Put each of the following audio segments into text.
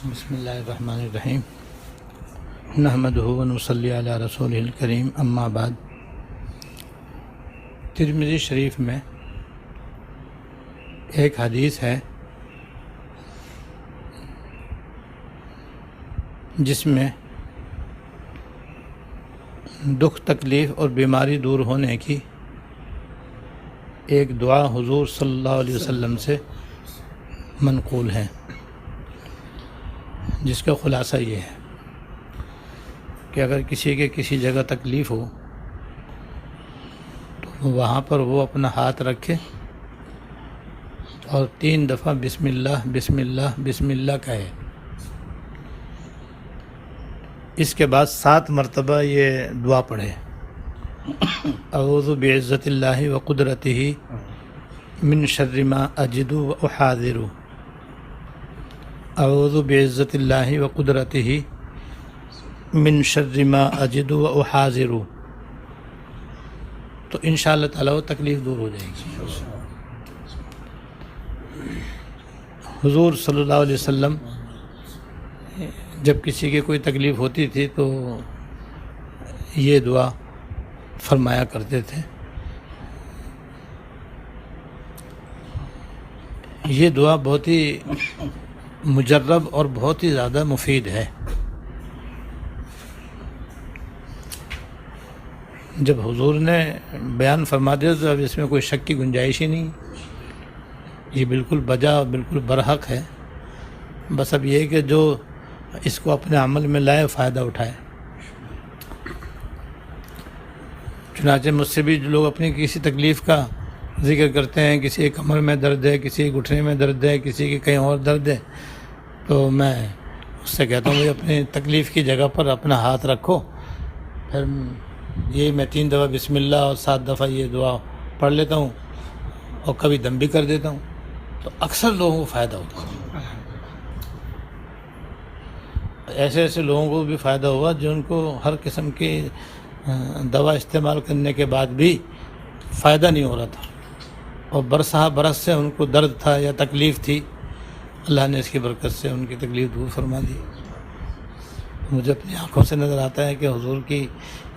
بسم اللہ الرحمن الرحیم نحمدہ ونصلی علی رسولہ الکریم اما بعد۔ ترمذی شریف میں ایک حدیث ہے جس میں دکھ تکلیف اور بیماری دور ہونے کی ایک دعا حضور صلی اللہ علیہ وسلم سے منقول ہے، جس کا خلاصہ یہ ہے کہ اگر کسی کے کسی جگہ تکلیف ہو تو وہاں پر وہ اپنا ہاتھ رکھے اور 3 دفعہ بسم اللہ بسم اللہ بسم اللہ کہے۔ اس کے بعد 7 مرتبہ یہ دعا پڑھے، اعوذ بعزت اللہ وقدرتہ من شر ما اجد واحاذر، اعوذ بعزت اللہ وقدرتہ من شر ما اجد واحاذر، تو انشاءاللہ تعالیٰ وہ تکلیف دور ہو جائے گی۔ حضور صلی اللہ علیہ وسلم جب کسی کی کوئی تکلیف ہوتی تھی تو یہ دعا فرمایا کرتے تھے۔ یہ دعا بہت ہی مجرب اور بہت ہی زیادہ مفید ہے۔ جب حضور نے بیان فرما دیا تو اب اس میں کوئی شک کی گنجائش ہی نہیں، یہ بالکل بجا اور بالکل برحق ہے۔ بس اب یہ کہ جو اس کو اپنے عمل میں لائے فائدہ اٹھائے۔ چنانچہ مجھ سے بھی جو لوگ اپنی کسی تکلیف کا ذکر کرتے ہیں، کسی کے کمر میں درد ہے، کسی کے گھٹنے میں درد ہے، کسی کے کہیں اور درد ہے، تو میں اس سے کہتا ہوں کہ اپنی تکلیف کی جگہ پر اپنا ہاتھ رکھو، پھر یہ میں 3 دفعہ بسم اللہ اور 7 دفعہ یہ دعا پڑھ لیتا ہوں اور کبھی دم بھی کر دیتا ہوں، تو اکثر لوگوں کو فائدہ ہوتا ہے۔ ایسے ایسے لوگوں کو بھی فائدہ ہوا جن کو ہر قسم کی دوا استعمال کرنے کے بعد بھی فائدہ نہیں ہو رہا تھا، اور برسہ برس سے ان کو درد تھا یا تکلیف تھی، اللہ نے اس کی برکت سے ان کی تکلیف دور فرما دی۔ مجھے اپنی آنکھوں سے نظر آتا ہے کہ حضور کی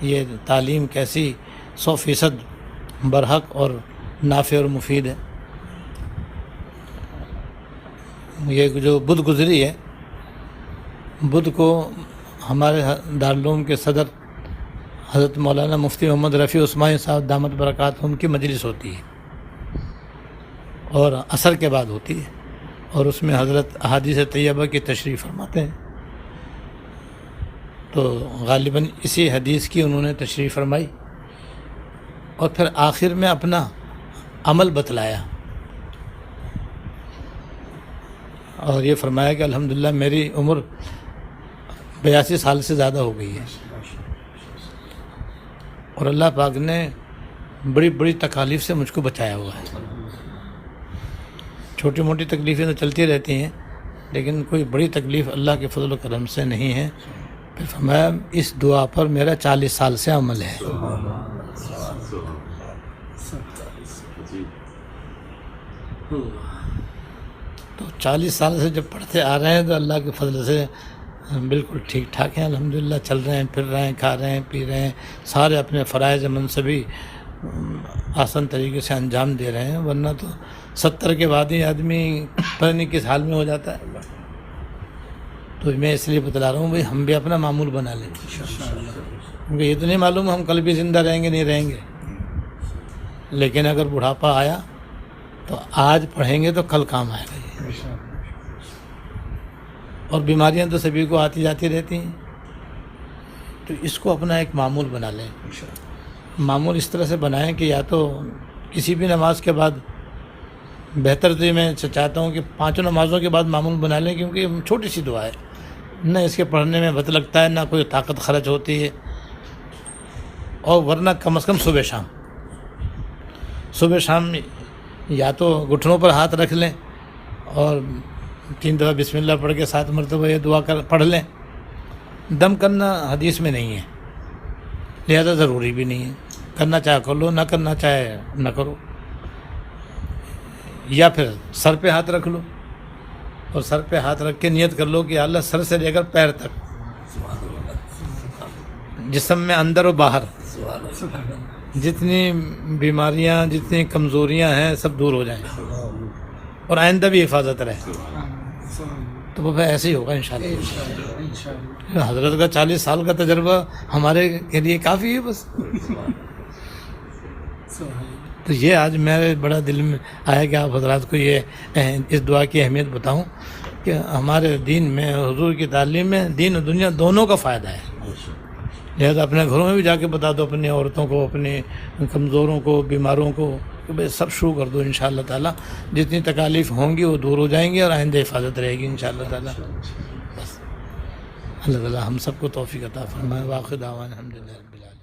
یہ تعلیم کیسی 100% برحق اور نافع اور مفید ہے۔ یہ جو بدھ گزری ہے، بدھ کو ہمارے دارالعلوم کے صدر حضرت مولانا مفتی محمد رفیع عثمانی صاحب دامت برکاتہم کی مجلس ہوتی ہے اور عصر کے بعد ہوتی ہے، اور اس میں حضرت احادیث طیبہ کی تشریح فرماتے ہیں۔ تو غالباً اسی حدیث کی انہوں نے تشریح فرمائی اور پھر آخر میں اپنا عمل بتلایا اور یہ فرمایا کہ الحمدللہ میری عمر 82 سال سے زیادہ ہو گئی ہے، اور اللہ پاک نے بڑی بڑی تکالیف سے مجھ کو بچایا ہوا ہے۔ چھوٹی موٹی تکلیفیں تو چلتی رہتی ہیں، لیکن کوئی بڑی تکلیف اللہ کے فضل و کرم سے نہیں ہے۔ پھر فرمایا اس دعا پر میرا 40 سال سے عمل ہے۔ تو 40 سال سے جب پڑھتے آ رہے ہیں تو اللہ کے فضل سے بالکل ٹھیک ٹھاک ہیں، الحمدللہ چل رہے ہیں، پھر رہے ہیں، کھا رہے ہیں، پی رہے ہیں، سارے اپنے فرائض منصبی آسان طریقے سے انجام دے رہے ہیں، ورنہ تو 70 کے بعد ہی آدمی پتہ نہیں کس حال میں ہو جاتا ہے۔ تو میں اس لیے بتلا رہا ہوں بھائی ہم بھی اپنا معمول بنا لیں، کیونکہ یہ تو نہیں معلوم ہم کل بھی زندہ رہیں گے نہیں رہیں گے، لیکن اگر بڑھاپا آیا تو آج پڑھیں گے تو کل کام آئے گا یہ۔ اور بیماریاں تو سبھی کو آتی جاتی رہتی ہیں، تو اس کو اپنا ایک معمول بنا لیں۔ معمول اس طرح سے بنائیں کہ یا تو کسی بھی نماز کے بعد، بہتر تو میں چاہتا ہوں کہ 5 نمازوں کے بعد معمول بنا لیں، کیونکہ یہ چھوٹی سی دعا ہے، نہ اس کے پڑھنے میں وقت لگتا ہے، نہ کوئی طاقت خرچ ہوتی ہے، اور ورنہ کم از کم صبح شام یا تو گھٹنوں پر ہاتھ رکھ لیں اور 3 دفعہ بسم اللہ پڑھ کے 7 مرتبہ یہ دعا پڑھ لیں۔ دم کرنا حدیث میں نہیں ہے، لہذا ضروری بھی نہیں ہے، کرنا چاہے کر لو، نہ کرنا چاہے نہ کرو، یا پھر سر پہ ہاتھ رکھ لو اور سر پہ ہاتھ رکھ کے نیت کر لو کہ اللہ سر سے لے کر پیر تک، جسم میں اندر و باہر جتنی بیماریاں جتنی کمزوریاں ہیں سب دور ہو جائیں اور آئندہ بھی حفاظت رہے، تو وہ ایسے ہی ہوگا انشاءاللہ۔ حضرت کا 40 سال کا تجربہ ہمارے کے لیے کافی ہے بس۔ تو یہ آج میرے بڑا دل میں آیا کہ آپ حضرات کو یہ اس دعا کی اہمیت بتاؤں کہ ہمارے دین میں حضور کی تعلیم میں دین و دنیا دونوں کا فائدہ ہے، لہذا اپنے گھروں میں بھی جا کے بتا دو اپنی عورتوں کو، اپنے کمزوروں کو، بیماروں کو کہ بھائی سب شروع کر دو، انشاءاللہ تعالیٰ جتنی تکالیف ہوں گی وہ دور ہو جائیں گی اور آئندہ حفاظت رہے گی انشاءاللہ تعالیٰ۔ بس اللہ تعالیٰ ہم سب کو توفیق عطا فرمائے۔ واخر دعوانا الحمدللہ رب العالمین۔